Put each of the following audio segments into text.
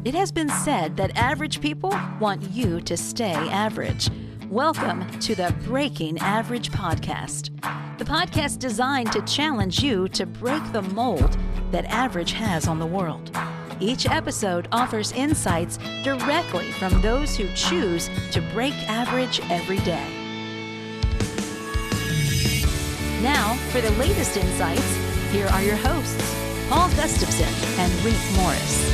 It has been said that average people want you to stay average. Welcome to the Breaking Average podcast, the podcast designed to challenge you to break the mold that average has on the world. Each episode offers insights directly from those who choose to break average every day. Now, for the latest insights, here are your hosts, Paul Gustafson and Rick Morris.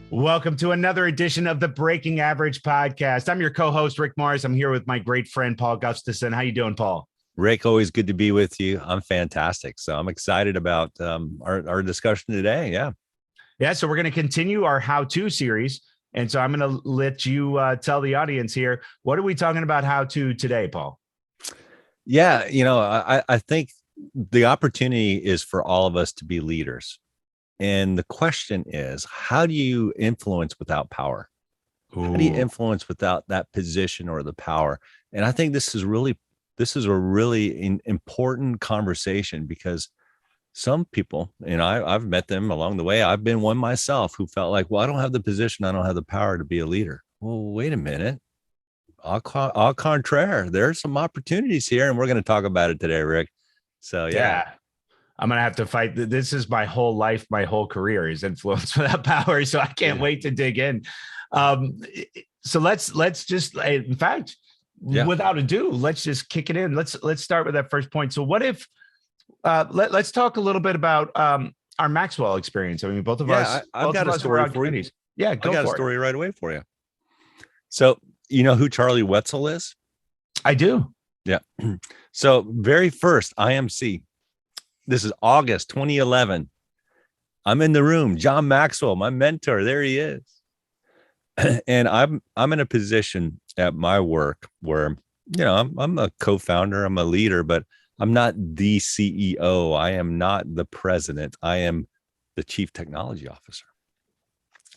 Welcome to another edition of the Breaking Average podcast. I'm your co-host, Rick Morris. I'm here with my great friend, Paul Gustafson. How you doing, Paul? Rick, always good to be with you. I'm fantastic. So I'm excited about our discussion today. Yeah. So we're going to continue our how-to series. And so I'm going to let you tell the audience here, what are we talking about how-to today, Paul? Yeah. I think the opportunity is for all of us to be leaders. And the question is, how do you influence without power? Ooh. How do you influence without that position or the power? And I think this is a really important conversation, because some people, and I've met them along the way. I've been one myself who felt like, well, I don't have the position. I don't have the power to be a leader. Well, wait a minute. Au contraire, there's some opportunities here, and we're going to talk about it today, Rick. So, yeah. I'm going to have to fight. This is my whole life, my whole career is influence without power. So I can't wait to dig in. So let's just, in fact, without ado, let's just kick it in. Let's start with that first point. So what if, let's talk a little bit about our Maxwell experience. I mean, both of us. I've got a story for you. Yeah, I got a story right away for you. So you know who Charlie Wetzel is? I do. Yeah. So very first IMC. This is August 2011. I'm in the room. John Maxwell, my mentor, there he is. And I'm in a position at my work where, I'm a co-founder, I'm a leader, but I'm not the CEO. I am not the president. I am the chief technology officer.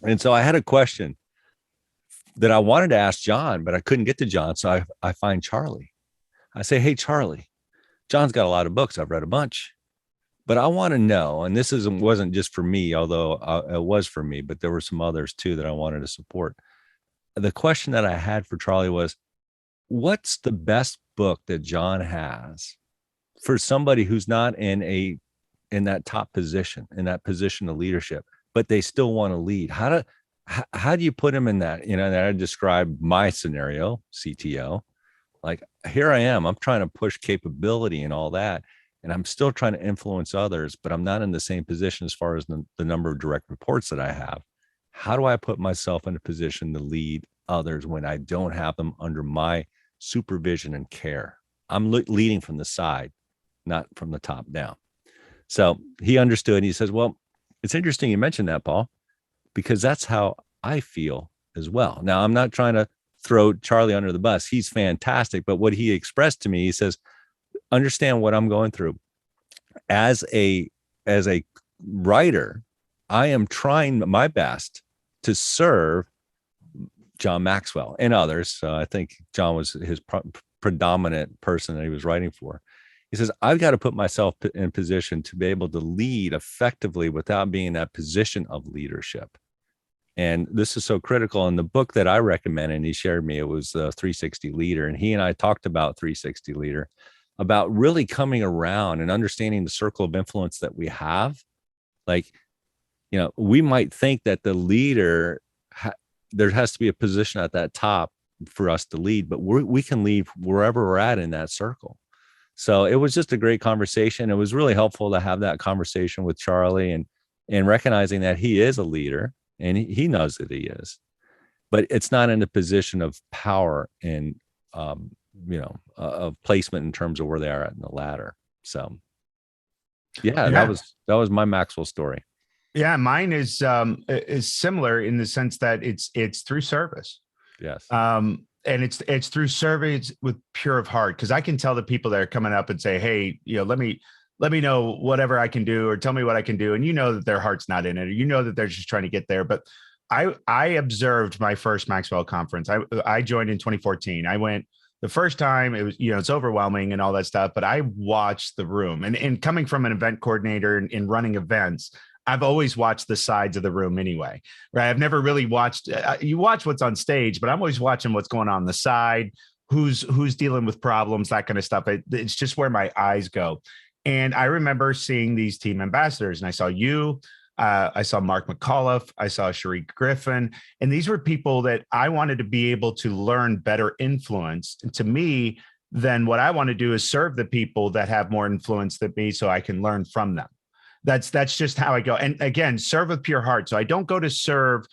And so I had a question that I wanted to ask John, but I couldn't get to John. So I find Charlie. I say, hey, Charlie, John's got a lot of books. I've read a bunch. But I want to know, and this wasn't just for me, although it was for me, but there were some others too that I wanted to support. The question that I had for Charlie was, what's the best book that John has for somebody who's not in that top position, in that position of leadership, but they still want to lead? How do you put him in that? And I described my scenario, CTO, like here I am, I'm trying to push capability and all that. And I'm still trying to influence others, but I'm not in the same position as far as the number of direct reports that I have. How do I put myself in a position to lead others when I don't have them under my supervision and care? I'm leading from the side, not from the top down. So he understood. He says, well, it's interesting you mentioned that, Paul, because that's how I feel as well. Now, I'm not trying to throw Charlie under the bus. He's fantastic. But what he expressed to me, he says, understand what I'm going through. As a writer, I am trying my best to serve John Maxwell and others. So I think John was his predominant person that he was writing for. He says, I've got to put myself in position to be able to lead effectively without being in that position of leadership. And this is so critical. In the book that I recommend, and he shared me, it was 360 Leader. And he and I talked about 360 Leader, about really coming around and understanding the circle of influence that we have. Like, we might think that the leader, there has to be a position at that top for us to lead, but we can lead wherever we're at in that circle. So it was just a great conversation. It was really helpful to have that conversation with Charlie and recognizing that he is a leader and he knows that he is, but it's not in a position of power and, of placement in terms of where they are at in the ladder. So that was my Maxwell story. Yeah. Mine is similar in the sense that it's through service. Yes. And it's through service with pure of heart. Cause I can tell the people that are coming up and say, hey, let me know whatever I can do, or tell me what I can do. And that their heart's not in it, or that they're just trying to get there. But I observed my first Maxwell conference. I joined in 2014. I went the first time. It was, it's overwhelming and all that stuff, but I watched the room, and coming from an event coordinator and running events, I've always watched the sides of the room anyway, right? I've never really watched, you watch what's on stage, but I'm always watching what's going on the side, who's dealing with problems, that kind of stuff. It's just where my eyes go. And I remember seeing these team ambassadors, and I saw you, I saw Mark McAuliffe, I saw Sheree Griffin, and these were people that I wanted to be able to learn better influence. And to me, then what I want to do is serve the people that have more influence than me so I can learn from them. That's just how I go. And again, serve with pure heart. So I don't go to serve.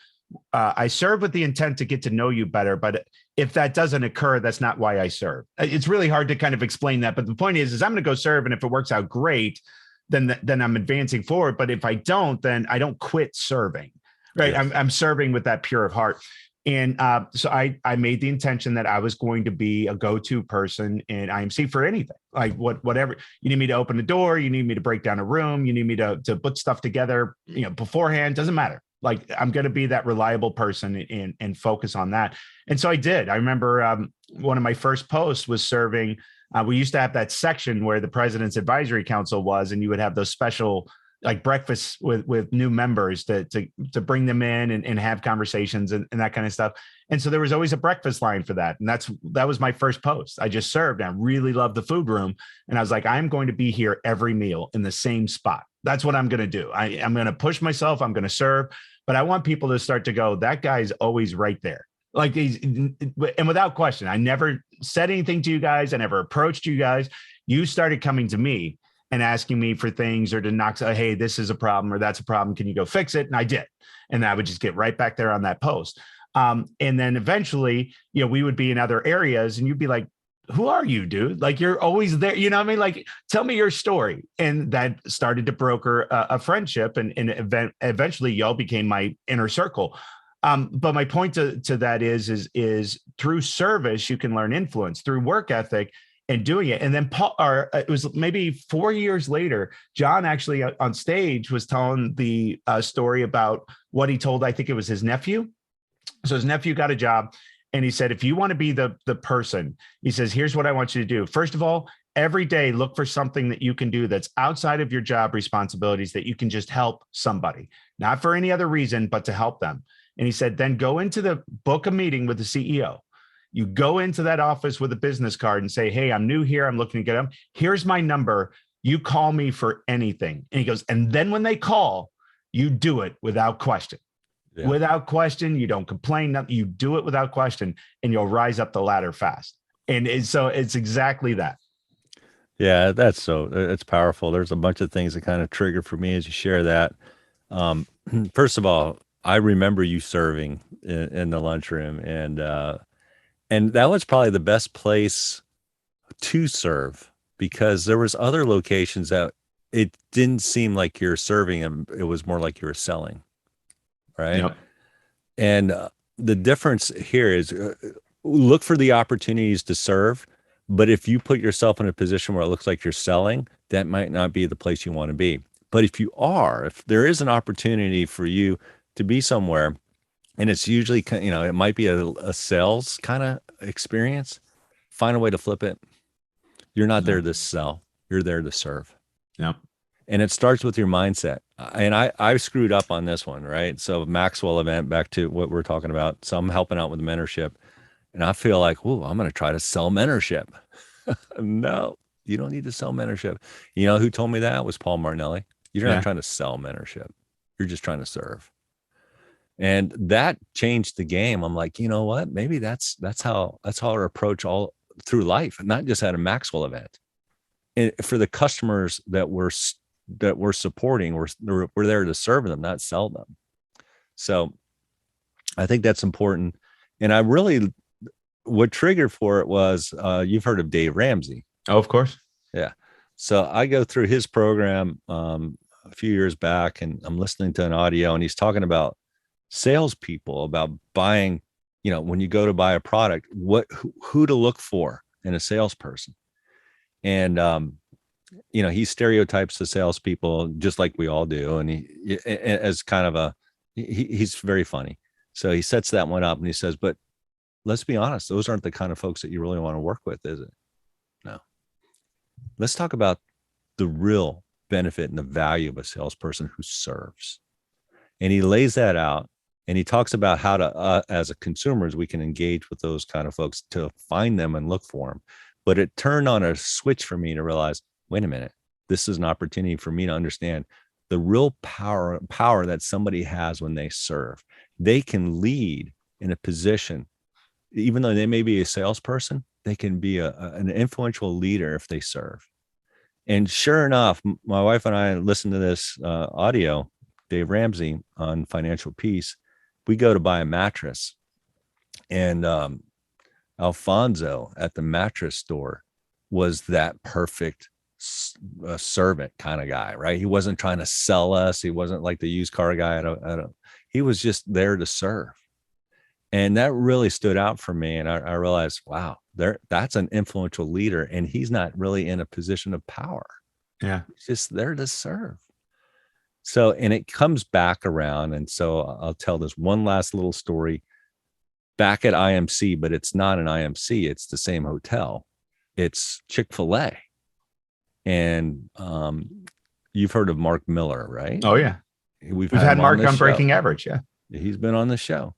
I serve with the intent to get to know you better. But if that doesn't occur, that's not why I serve. It's really hard to kind of explain that. But the point is I'm going to go serve. And if it works out great, then I'm advancing forward. But if I don't, then I don't quit serving. Right. Yes. I'm serving with that pure of heart. And so I made the intention that I was going to be a go-to person in IMC for anything, like whatever you need me to open the door, you need me to break down a room, you need me to put stuff together, beforehand, doesn't matter. Like I'm going to be that reliable person and focus on that. And so I did. I remember one of my first posts was serving. We used to have that section where the President's Advisory Council was, and you would have those special like breakfasts with new members to bring them in and have conversations and that kind of stuff. And so there was always a breakfast line for that. And that was my first post. I just served. I really loved the food room. And I was like, I'm going to be here every meal in the same spot. That's what I'm going to do. I'm going to push myself. I'm going to serve, but I want people to start to go, that guy's always right there. Like and without question, I never said anything to you guys. I never approached you guys. You started coming to me and asking me for things or to knock, hey, this is a problem or that's a problem. Can you go fix it? And I did. And I would just get right back there on that post. And then eventually, we would be in other areas and you'd be like, who are you, dude? Like, you're always there. You know what I mean? Like, tell me your story. And that started to broker a friendship and eventually y'all became my inner circle. But my point to that is through service, you can learn influence through work ethic and doing it. And then it was maybe 4 years later, John actually on stage was telling the story about what he told, I think it was his nephew. So his nephew got a job and he said, if you want to be the person, he says, here's what I want you to do. First of all, every day, look for something that you can do that's outside of your job responsibilities that you can just help somebody, not for any other reason, but to help them. And he said, then go into book a meeting with the CEO. You go into that office with a business card and say, hey, I'm new here. I'm looking to get them. Here's my number. You call me for anything. And he goes, and then when they call, you do it without question. Yeah. Without question, you don't complain. You do it without question, and you'll rise up the ladder fast. And so it's exactly that. Yeah, it's powerful. There's a bunch of things that kind of trigger for me as you share that. First of all, I remember you serving in the lunchroom, and that was probably the best place to serve because there was other locations that it didn't seem like you're serving them. It was more like you were selling. Right. Yep. And the difference here is look for the opportunities to serve. But if you put yourself in a position where it looks like you're selling, that might not be the place you want to be. But if there is an opportunity for you to be somewhere, and it's usually, it might be a sales kind of experience, find a way to flip it. You're not there to sell. You're there to serve. Yeah. And it starts with your mindset. And I screwed up on this one, right? So Maxwell event, back to what we're talking about. So I'm helping out with mentorship. And I feel like, I'm going to try to sell mentorship. No, you don't need to sell mentorship. You know who told me that? Was Paul Martinelli. You're not trying to sell mentorship. You're just trying to serve. And that changed the game. I'm like, you know what? Maybe that's how I approach all through life, not just at a Maxwell event. And for the customers that we're supporting, we're there to serve them, not sell them. So I think that's important. And what triggered for it was, you've heard of Dave Ramsey. Oh, of course. Yeah. So I go through his program a few years back, and I'm listening to an audio, and he's talking about salespeople, about buying, when you go to buy a product, who to look for in a salesperson. And, he stereotypes the salespeople just like we all do. And he, as kind of he's very funny. So he sets that one up and he says, but let's be honest, those aren't the kind of folks that you really want to work with, is it? No. Let's talk about the real benefit and the value of a salesperson who serves. And he lays that out, and he talks about how to, as a consumers, we can engage with those kind of folks to find them and look for them. But it turned on a switch for me to realize, wait a minute, this is an opportunity for me to understand the real power that somebody has when they serve. They can lead in a position, even though they may be a salesperson, they can be an influential leader if they serve. And sure enough, my wife and I listened to this audio, Dave Ramsey on Financial Peace. We go to buy a mattress, and Alfonso at the mattress store was that perfect servant kind of guy, right? He wasn't trying to sell us. He wasn't like the used car guy. He was just there to serve. And that really stood out for me. And I realized, wow, that's an influential leader. And he's not really in a position of power. Yeah. He's just there to serve. So, and it comes back around. And so I'll tell this one last little story back at IMC, but it's not an IMC. It's the same hotel. It's Chick-fil-A. And you've heard of Mark Miller, right? Oh, yeah. We've had Mark on Breaking Average. Yeah. He's been on the show.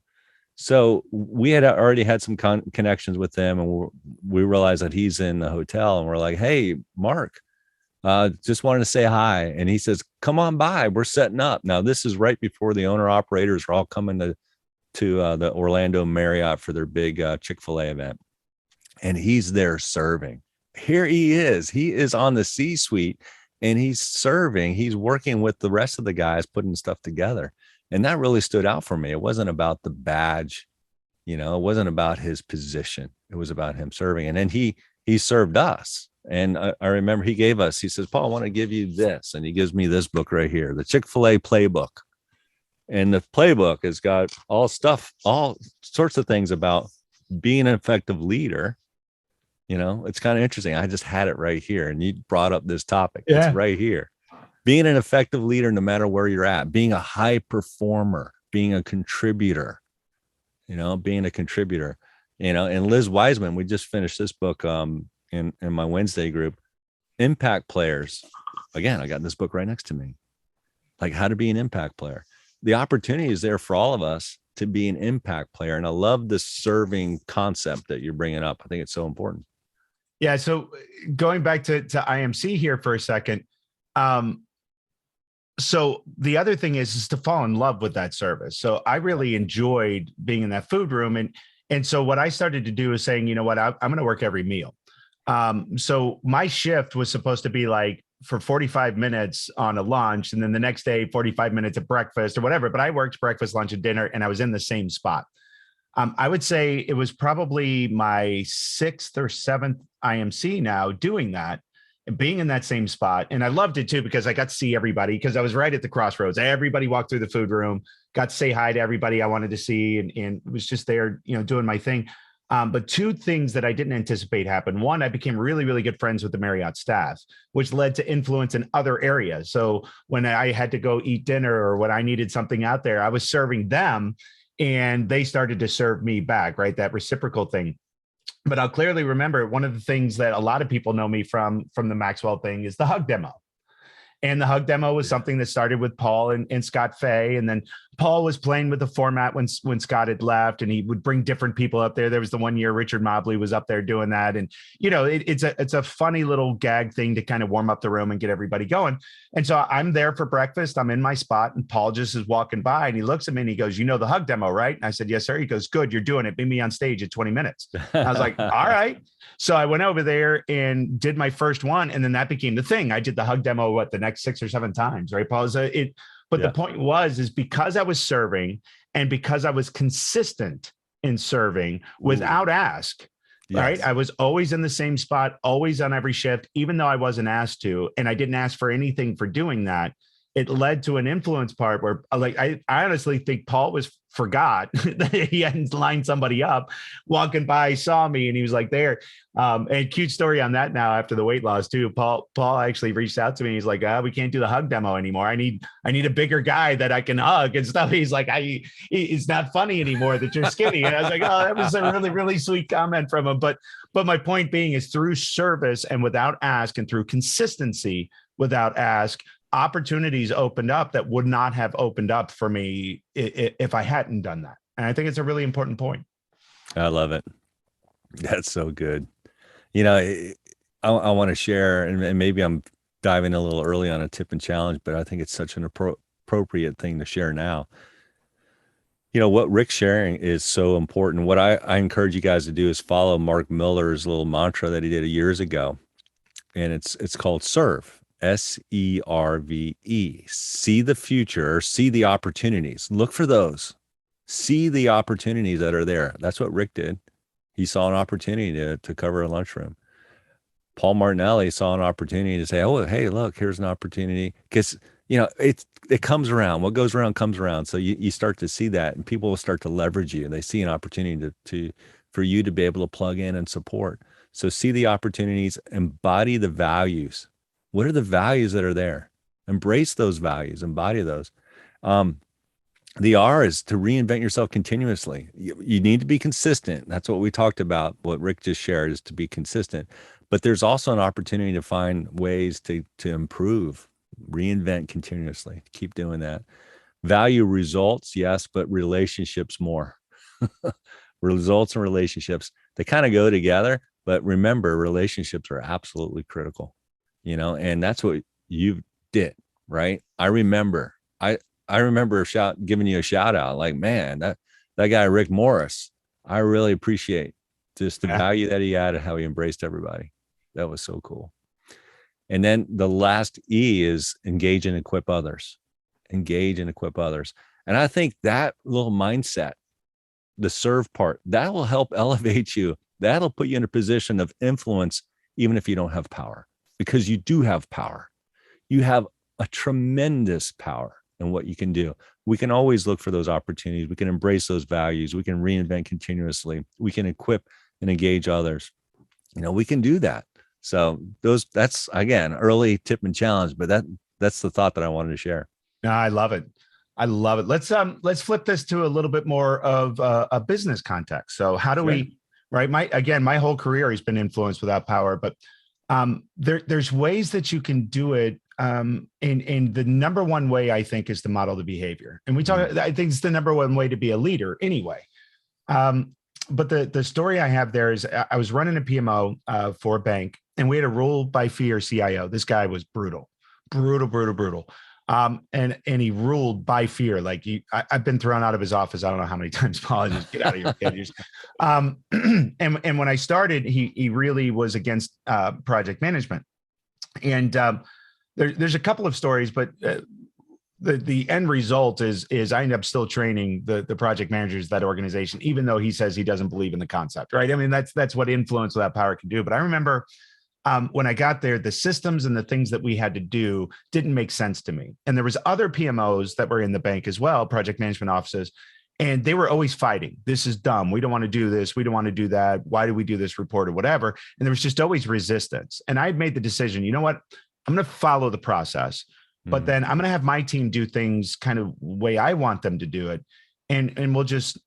So we had already had some connections with them, and we realized that he's in the hotel, and we're like, hey, Mark, just wanted to say hi. And he says, come on by. We're setting up. Now, this is right before the owner operators are all coming to the Orlando Marriott for their big Chick-fil-A event. And he's there serving. Here he is. He is on the C-suite, and he's serving. He's working with the rest of the guys, putting stuff together. And that really stood out for me. It wasn't about the badge, it wasn't about his position. It was about him serving. And then he served us. And I remember he says, Paul, I want to give you this. And he gives me this book right here, the Chick-fil-A Playbook. And the playbook has got all sorts of things about being an effective leader. It's kind of interesting. I just had it right here. And you brought up this topic. Yeah. It's right here. Being an effective leader, no matter where you're at, being a high performer, being a contributor, being a contributor, and Liz Wiseman, we just finished this book in my Wednesday group, Impact Players. Again, I got this book right next to me, like how to be an impact player. The opportunity is there for all of us to be an impact player. And I love this serving concept that you're bringing up. I think it's so important. Yeah. So going back to IMC here for a second, so the other thing is to fall in love with that service. So I really enjoyed being in that food room. And so what I started to do is saying, you know what, I'm going to work every meal. So my shift was supposed to be like for 45 minutes on a lunch, and then the next day, 45 minutes at breakfast or whatever. But I worked breakfast, lunch, and dinner, and I was in the same spot. I would say it was probably my 6th or 7th IMC now doing that. And being in that same spot. And I loved it too, because I got to see everybody, because I was right at the crossroads. Everybody walked through the food room, got to say hi to everybody I wanted to see, and was just there, doing my thing. But two things that I didn't anticipate happened. One, I became really, really good friends with the Marriott staff, which led to influence in other areas. So when I had to go eat dinner or when I needed something out there, I was serving them and they started to serve me back, right? That reciprocal thing. But I'll clearly remember one of the things that a lot of people know me from the Maxwell thing is the hug demo. And the hug demo was something that started with Paul and Scott Fay. And then Paul was playing with the format when Scott had left, and he would bring different people up there. There was the one year Richard Mobley was up there doing that. And, it's a funny little gag thing to kind of warm up the room and get everybody going. And so I'm there for breakfast. I'm in my spot, and Paul just is walking by, and he looks at me and he goes, the hug demo, right? And I said, yes, sir. He goes, good, you're doing it. Meet me on stage at 20 minutes. I was like, all right. So I went over there and did my first one. And then that became the thing. I did the hug demo, the next 6 or 7 times, right, Paul? But the point is because I was serving and because I was consistent in serving without ask, right? I was always in the same spot, always on every shift, even though I wasn't asked to, and I didn't ask for anything for doing that. It led to an influence part where I honestly think Paul forgot that he hadn't lined somebody up, walking by, saw me, and he was like there. And cute story on that now after the weight loss too. Paul actually reached out to me. He's like, we can't do the hug demo anymore. I need a bigger guy that I can hug and stuff. He's like, it's not funny anymore that you're skinny. And I was like, oh, that was a really, really sweet comment from him. But my point being is through service and without ask and through consistency, without ask. Opportunities opened up that would not have opened up for me if I hadn't done that. And I think it's a really important point. I love it. That's so good. You know, I want to share, and maybe I'm diving a little early on a tip and challenge, but I think it's such an appropriate thing to share now. You know, what Rick's sharing is so important. What I encourage you guys to do is follow Mark Miller's little mantra that he did years ago. And it's called SERVE, SERVE. See the future, or see the opportunities. Look for those. See the opportunities that are there. That's what Rick did. He saw an opportunity to cover a lunchroom. Paul Martinelli saw an opportunity to say, oh, hey, look, here's an opportunity. Because, you know, it comes around. What goes around comes around. So you start to see that, and people will start to leverage you. They see an opportunity for you to be able to plug in and support. So see the opportunities, embody the values. What are the values that are there? Embrace those values, embody those. The R is to reinvent yourself continuously. You need to be consistent. That's what we talked about. What Rick just shared is to be consistent. But there's also an opportunity to find ways to improve, reinvent continuously. Keep doing that. Value results, yes, but relationships more. Results and relationships, they kind of go together. But remember, relationships are absolutely critical, you know, and that's what you did, right? I remember giving you a shout out, like, man, that guy, Rick Morris, I really appreciate just the value that he added, how he embraced everybody. That was so cool. And then the last E is engage and equip others. Engage and equip others. And I think that little mindset, the serve part, that will help elevate you. That'll put you in a position of influence, even if you don't have power, because you do have power. You have a tremendous power in what you can do. We can always look for those opportunities. We can embrace those values. We can reinvent continuously. We can equip and engage others. You know, we can do that. So that's again, early tip and challenge, but that's the thought that I wanted to share. No, I love it. I love it. Let's flip this to a little bit more of a business context. So how do we, right? My whole career has been influence without power, but there's ways that you can do it. And the number one way, I think, is to model the behavior. And I think it's the number one way to be a leader anyway. But the story I have there is I was running a PMO for a bank, and we had a rule by fear CIO. This guy was brutal. And he ruled by fear. Like I've been thrown out of his office. I don't know how many times. Paul, just get out of here. And when I started, he really was against project management. And there's a couple of stories, but the end result is I end up still training the project managers of that organization, even though he says he doesn't believe in the concept, right? I mean, that's what influence without power can do. But I remember when I got there, the systems and the things that we had to do didn't make sense to me. And there was other PMOs that were in the bank as well, project management offices, and they were always fighting. This is dumb. We don't want to do this. We don't want to do that. Why do we do this report or whatever? And there was just always resistance. And I had made the decision, you know what? I'm going to follow the process, but then I'm going to have my team do things kind of way I want them to do it. And we'll just,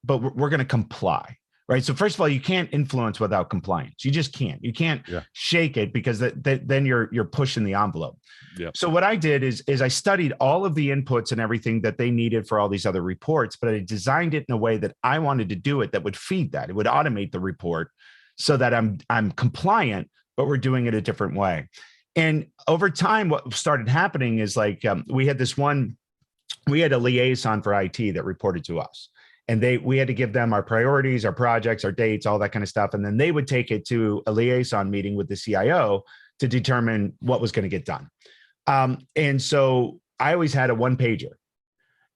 but we're going to comply. Right. So first of all, you can't influence without compliance. You just can't. You can't shake it, because then you're pushing the envelope. Yep. So what I did is I studied all of the inputs and everything that they needed for all these other reports, but I designed it in a way that I wanted to do it that would feed that. It would automate the report so that I'm compliant, but we're doing it a different way. And over time, what started happening is like we had a liaison for IT that reported to us. And we had to give them our priorities, our projects, our dates, all that kind of stuff. And then they would take it to a liaison meeting with the CIO to determine what was going to get done. And so I always had a one-pager,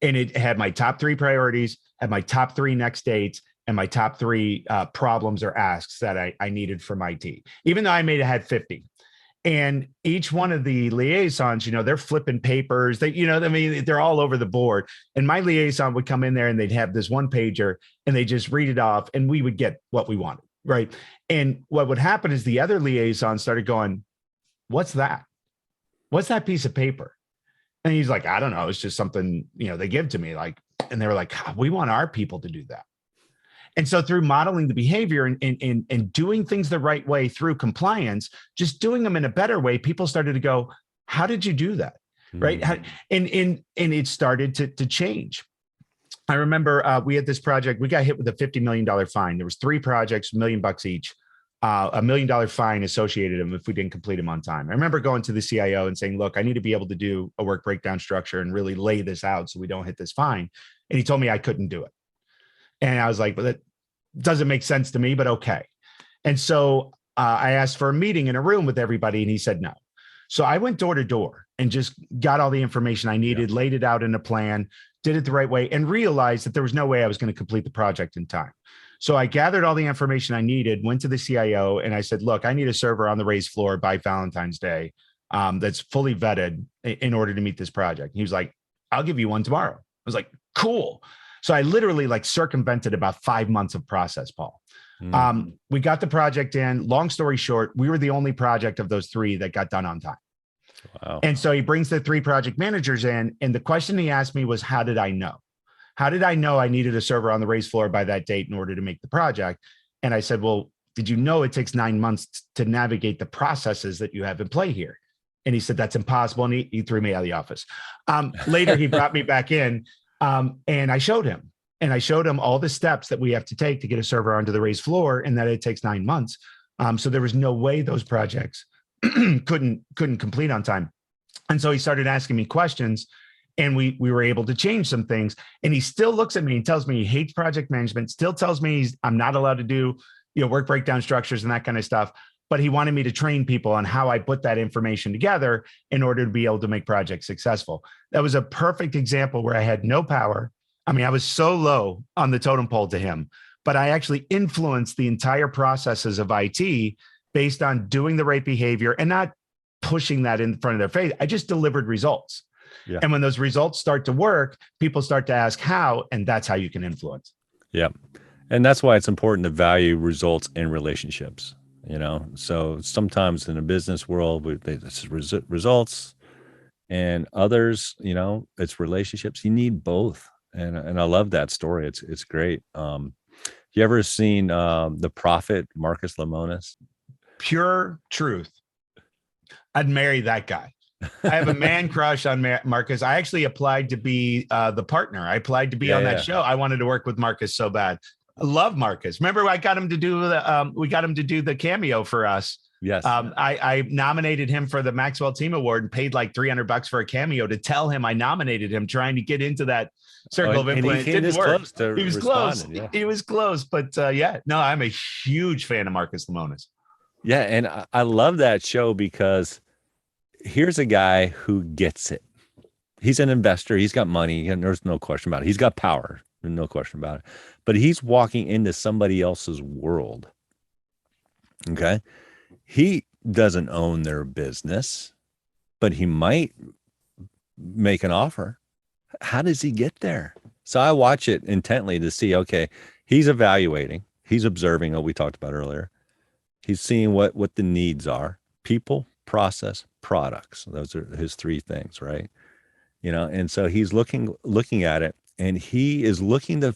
and it had my top 3 priorities, had my top 3 next dates, and my top 3 problems or asks that I needed from IT, even though I may have had 50. And each one of the liaisons, they're flipping papers. They're all over the board. And my liaison would come in there and they'd have this one pager and they just read it off and we would get what we wanted. Right. And what would happen is the other liaison started going, what's that? What's that piece of paper? And he's like, I don't know. It's just something, they give to me. And they were like, we want our people to do that. And so through modeling the behavior and doing things the right way through compliance, just doing them in a better way, people started to go, How did you do that? Right. And it started to change. I remember we had this project, we got hit with a $50 million fine. There was 3 projects, $1 million each, $1 million fine associated them if we didn't complete them on time. I remember going to the CIO and saying, look, I need to be able to do a work breakdown structure and really lay this out so we don't hit this fine. And he told me I couldn't do it. And I was like, well, that doesn't make sense to me, but okay. And so I asked for a meeting in a room with everybody and he said no. So I went door to door and just got all the information I needed, laid it out in a plan, did it the right way, and realized that there was no way I was going to complete the project in time. So I gathered all the information I needed, went to the CIO, and I said, look, I need a server on the raised floor by Valentine's Day that's fully vetted in order to meet this project. He was like, I'll give you one tomorrow. I was like, cool. So I literally circumvented about 5 months of process, Paul. We got the project in. Long story short, we were the only project of those 3 that got done on time. Wow. And so he brings the 3 project managers in. And the question he asked me was, how did I know? How did I know I needed a server on the raised floor by that date in order to make the project? And I said, well, did you know it takes 9 months to navigate the processes that you have in play here? And he said, that's impossible. And he threw me out of the office. Later, he brought me back in and I showed him. And I showed him all the steps that we have to take to get a server onto the raised floor and that it takes 9 months. So there was no way those projects couldn't complete on time. And so he started asking me questions and we were able to change some things. And he still looks at me and tells me he hates project management, still tells me I'm not allowed to do, work breakdown structures and that kind of stuff. But he wanted me to train people on how I put that information together in order to be able to make projects successful. That was a perfect example where I had no power. I mean, I was so low on the totem pole to him, but I actually influenced the entire processes of IT based on doing the right behavior and not pushing that in front of their face. I just delivered results. Yeah. And when those results start to work, people start to ask how, and that's how you can influence. Yeah. And that's why it's important to value results in relationships, So sometimes in a business world, it's results, and others, it's relationships. You need both. And I love that story. It's great. You ever seen The Prophet, Marcus Lemonis? Pure truth. I'd marry that guy. I have a man crush on Marcus. I actually applied to be the partner. I applied to be on that show. I wanted to work with Marcus so bad. I love Marcus. Remember, I got him to do the cameo for us. Yes. I nominated him for the Maxwell Team Award and paid like $300 for a cameo to tell him I nominated him, trying to get into that circle of influence. It didn't work. He was close. Yeah. He was close, but I'm a huge fan of Marcus Lemonis. Yeah, and I love that show because here's a guy who gets it. He's an investor. He's got money. And there's no question about it. He's got power. There's no question about it. But he's walking into somebody else's world. Okay. He doesn't own their business, but he might make an offer. How does he get there? So I watch it intently to see, okay, he's evaluating, he's observing what we talked about earlier. He's seeing what the needs are: people, process, products. Those are his 3 things, right? And so he's looking at it, and he is looking to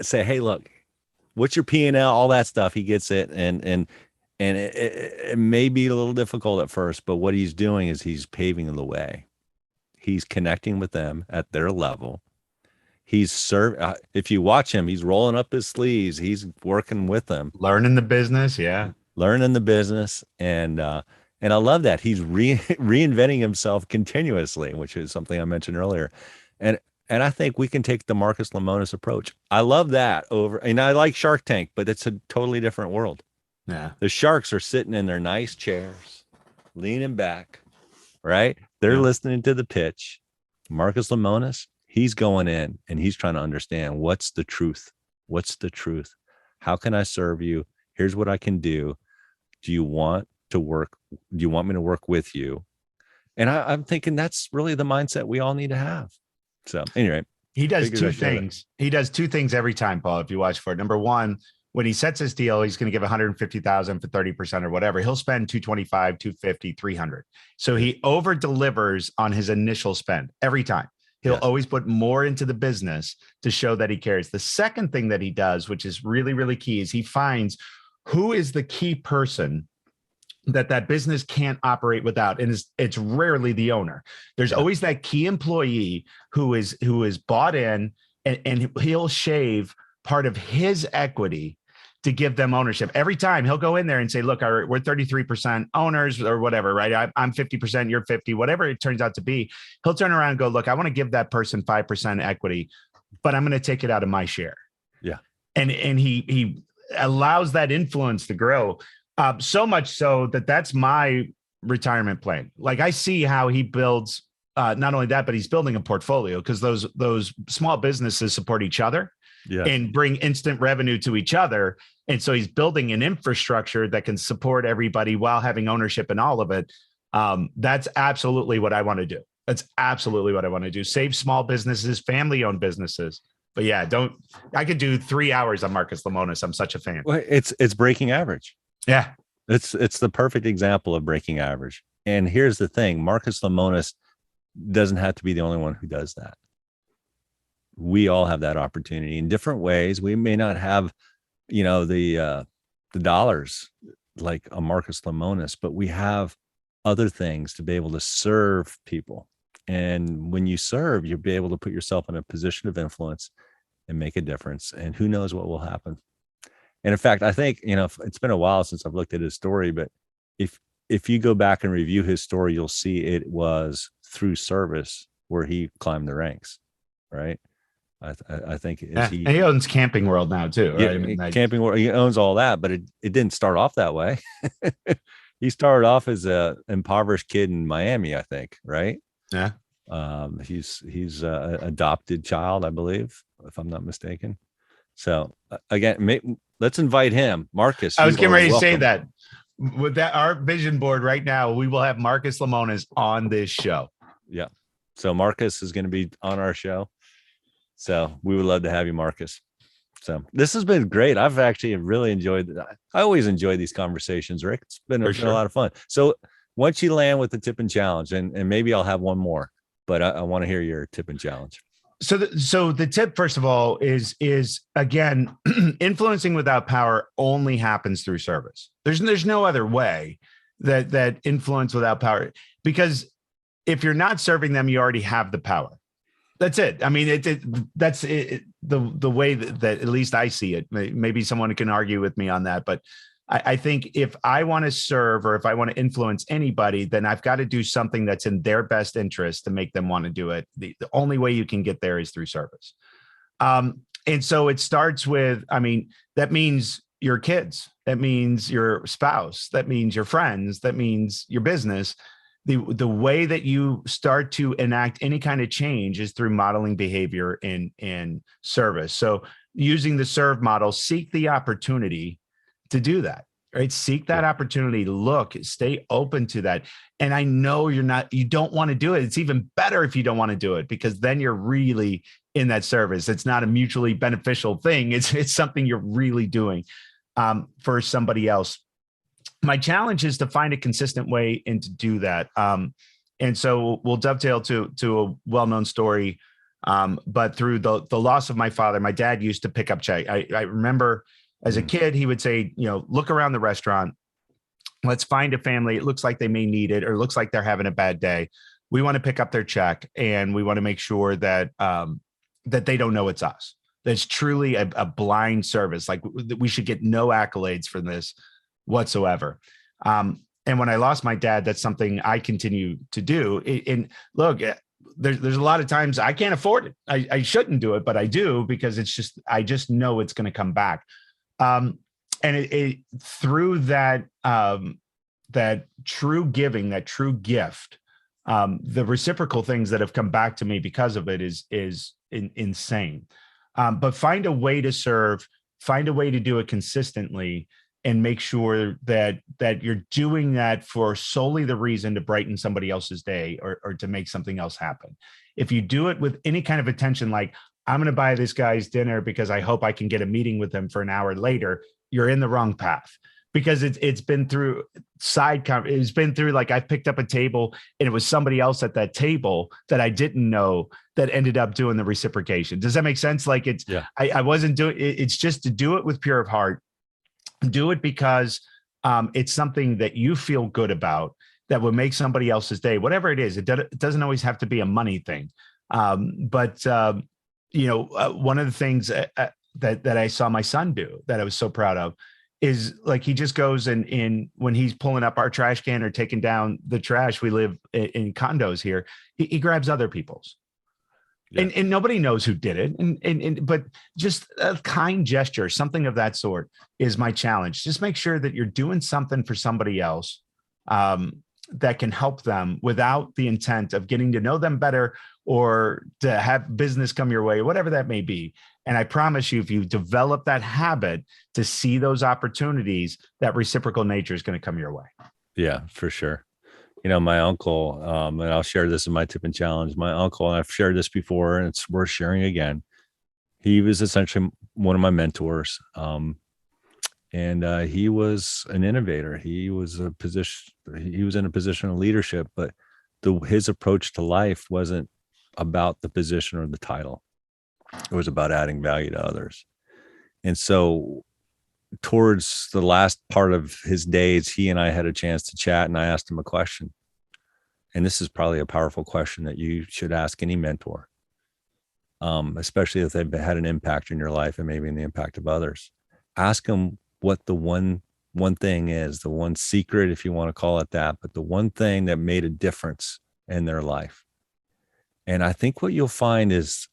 say, hey, look, what's your P&L, all that stuff. He gets it. And it may be a little difficult at first, but what he's doing is he's paving the way. He's connecting with them at their level. He's if you watch him, he's rolling up his sleeves. He's working with them. Learning the business. Yeah. Learning the business. And I love that he's reinventing himself continuously, which is something I mentioned earlier. And I think we can take the Marcus Lemonis approach. I love that and I like Shark Tank, but it's a totally different world. Yeah. The sharks are sitting in their nice chairs, leaning back, right? They're listening to the pitch. Marcus Lemonis, he's going in and he's trying to understand what's the truth. What's the truth? How can I serve you? Here's what I can do. Do you want to work? Do you want me to work with you? And I'm thinking that's really the mindset we all need to have. So anyway, he does 2 things. He does 2 things every time, Paul, if you watch for it. Number one, when he sets his deal, he's going to give 150,000 for 30% or whatever. He'll spend 225, 250, 300. So he over delivers on his initial spend every time. He'll always put more into the business to show that he cares. The second thing that he does, which is really, really key, is he finds who is the key person that business can't operate without, and it's rarely the owner. There's always that key employee who is bought in, and he'll shave part of his equity to give them ownership. Every time he'll go in there and say, look, we're 33% owners or whatever, right? I'm 50%, you're 50, whatever it turns out to be. He'll turn around and go, look, I want to give that person 5% equity, but I'm going to take it out of my share. Yeah. And he allows that influence to grow. So much so that's my retirement plan. Like, I see how he builds, not only that, but he's building a portfolio, because those small businesses support each other and bring instant revenue to each other. And so he's building an infrastructure that can support everybody while having ownership in all of it. That's absolutely what I want to do. That's absolutely what I want to do. Save small businesses, family-owned businesses. But yeah, I could do 3 hours on Marcus Lemonis. I'm such a fan. Well, it's breaking average. Yeah. It's the perfect example of breaking average. And here's the thing, Marcus Lemonis doesn't have to be the only one who does that. We all have that opportunity in different ways. We may not have, the dollars like a Marcus Lemonis, but we have other things to be able to serve people. And when you serve, you'll be able to put yourself in a position of influence and make a difference. And who knows what will happen. And in fact, I think, it's been a while since I've looked at his story, but if you go back and review his story, you'll see it was through service where he climbed the ranks, right? I think he owns Camping World now too. Right? Yeah, Camping World, he owns all that, but it didn't start off that way. He started off as a impoverished kid in Miami, I think, right? Yeah. He's a adopted child, I believe, if I'm not mistaken. So again, let's invite him, Marcus. I was getting ready to say that. With that, our vision board right now, we will have Marcus Lemonis on this show. Yeah. So Marcus is going to be on our show. So we would love to have you, Marcus. So this has been great. I've actually really enjoyed. I always enjoy these conversations, Rick. It's been a lot of fun. So once you land with the tip and challenge, and maybe I'll have one more, but I want to hear your tip and challenge. So the tip, first of all, is again, influencing without power only happens through service. There's no other way that influence without power, because if you're not serving them, you already have the power. That's it. I mean, that's it, the way that at least I see it. Maybe someone can argue with me on that, but I think if I want to serve or if I want to influence anybody, then I've got to do something that's in their best interest to make them want to do it. The only way you can get there is through service. And so it starts with, that means your kids, that means your spouse, that means your friends, that means your business. The way that you start to enact any kind of change is through modeling behavior in service. So using the serve model, seek the opportunity to do that, right? Seek that opportunity, stay open to that. And I know you don't want to do it. It's even better if you don't want to do it, because then you're really in that service. It's not a mutually beneficial thing. It's something you're really doing for somebody else. My challenge is to find a consistent way and to do that. And so we'll dovetail to a well-known story. But through the loss of my father, my dad used to pick up check. I remember as a kid, he would say, look around the restaurant. Let's find a family. It looks like they may need it, or it looks like they're having a bad day. We want to pick up their check, and we want to make sure that that they don't know it's us. That's truly a blind service. Like, we should get no accolades for this whatsoever. And when I lost my dad, that's something I continue to do. And look, there's a lot of times I can't afford it. I shouldn't do it, but I do, because I just know it's going to come back. And through that, that true giving, that true gift, the reciprocal things that have come back to me because of it is insane. But find a way to serve, find a way to do it consistently, and make sure that you're doing that for solely the reason to brighten somebody else's day or to make something else happen. If you do it with any kind of attention, like, I'm going to buy this guy's dinner because I hope I can get a meeting with him for an hour later, you're in the wrong path, because it's been through it's been through, like, I picked up a table and it was somebody else at that table that I didn't know that ended up doing the reciprocation. Does that make sense? Like, I wasn't doing it. It's just to do it with pure of heart. Do it because it's something that you feel good about that would make somebody else's day, whatever it is. It doesn't always have to be a money thing. But one of the things that I saw my son do that I was so proud of is like, he just goes and when he's pulling up our trash can or taking down the trash, we live in condos here, he grabs other people's. Yeah. And nobody knows who did it. But just a kind gesture, something of that sort is my challenge. Just make sure that you're doing something for somebody else that can help them without the intent of getting to know them better or to have business come your way, whatever that may be. And I promise you, if you develop that habit to see those opportunities, that reciprocal nature is going to come your way. Yeah, for sure. My uncle, and I'll share this in my tip and challenge. My uncle, and I've shared this before, and it's worth sharing again. He was essentially one of my mentors. And he was an innovator. He was in a position of leadership, but his approach to life wasn't about the position or the title. It was about adding value to others. And so towards the last part of his days, he and I had a chance to chat, and I asked him a question. And this is probably a powerful question that you should ask any mentor, especially if they've had an impact in your life and maybe in the impact of others. Ask them what the one thing is, the one secret, if you want to call it that, but the one thing that made a difference in their life. And I think what you'll find is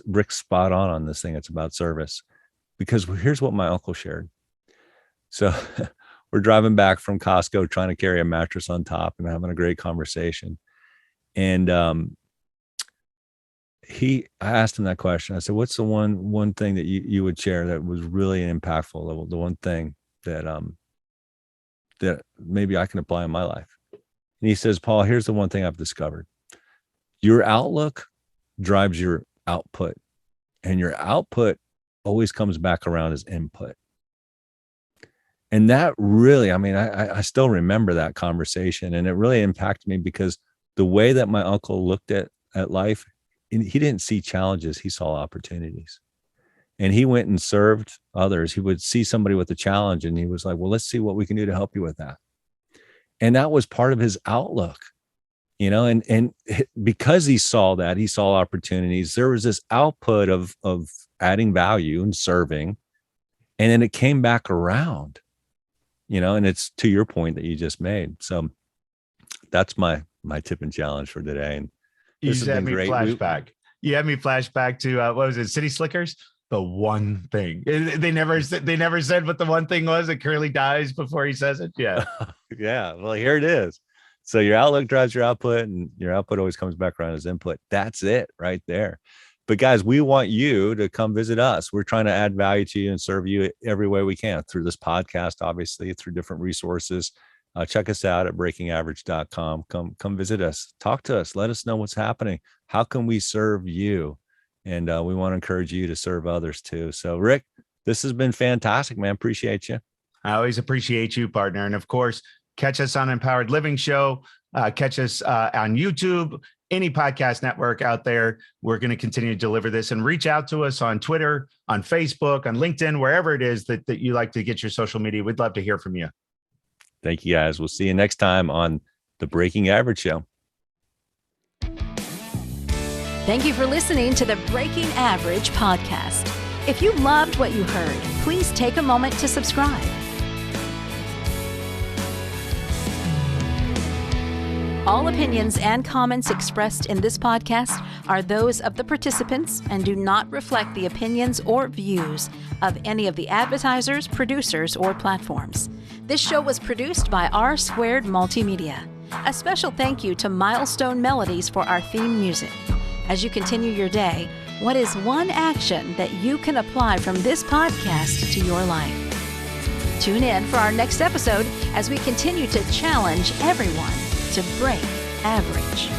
Rick's spot on this thing. It's about service, because here's what my uncle shared. So we're driving back from Costco, trying to carry a mattress on top and having a great conversation. And I asked him that question. I said, what's the one thing that you would share that was really impactful? The one thing that maybe I can apply in my life. And he says, Paul, here's the one thing I've discovered. Your outlook drives your output, and your output always comes back around as input. And that really, I still remember that conversation, and it really impacted me, because the way that my uncle looked at life, he didn't see challenges, he saw opportunities. And he went and served others. He would see somebody with a challenge, and he was like, well, let's see what we can do to help you with that. And that was part of his outlook, and because he saw that, he saw opportunities, there was this output of adding value and serving. And then it came back around, and it's to your point that you just made. So that's my tip and challenge for today. And you had me flashback. You had me flashback to what was it? City Slickers. The one thing they never said what the one thing was. It Curly dies before he says it. Yeah. Yeah. Well, here it is. So your outlook drives your output, and your output always comes back around as input. That's it right there. But guys, we want you to come visit us. We're trying to add value to you and serve you every way we can, through this podcast, obviously, through different resources. Check us out at breakingaverage.com. Come visit us. Talk to us. Let us know what's happening. How can we serve you? And we want to encourage you to serve others too. So Rick, this has been fantastic, man. Appreciate you. I always appreciate you, partner. And of course, catch us on Empowered Living Show. Catch us on YouTube, any podcast network out there. We're going to continue to deliver this, and reach out to us on Twitter, on Facebook, on LinkedIn, wherever it is that you like to get your social media. We'd love to hear from you. Thank you, guys. We'll see you next time on the Breaking Average Show. Thank you for listening to the Breaking Average podcast. If you loved what you heard, please take a moment to subscribe. All opinions and comments expressed in this podcast are those of the participants and do not reflect the opinions or views of any of the advertisers, producers, or platforms. This show was produced by R2 Multimedia. A special thank you to Milestone Melodies for our theme music. As you continue your day, what is one action that you can apply from this podcast to your life? Tune in for our next episode as we continue to challenge everyone to break average.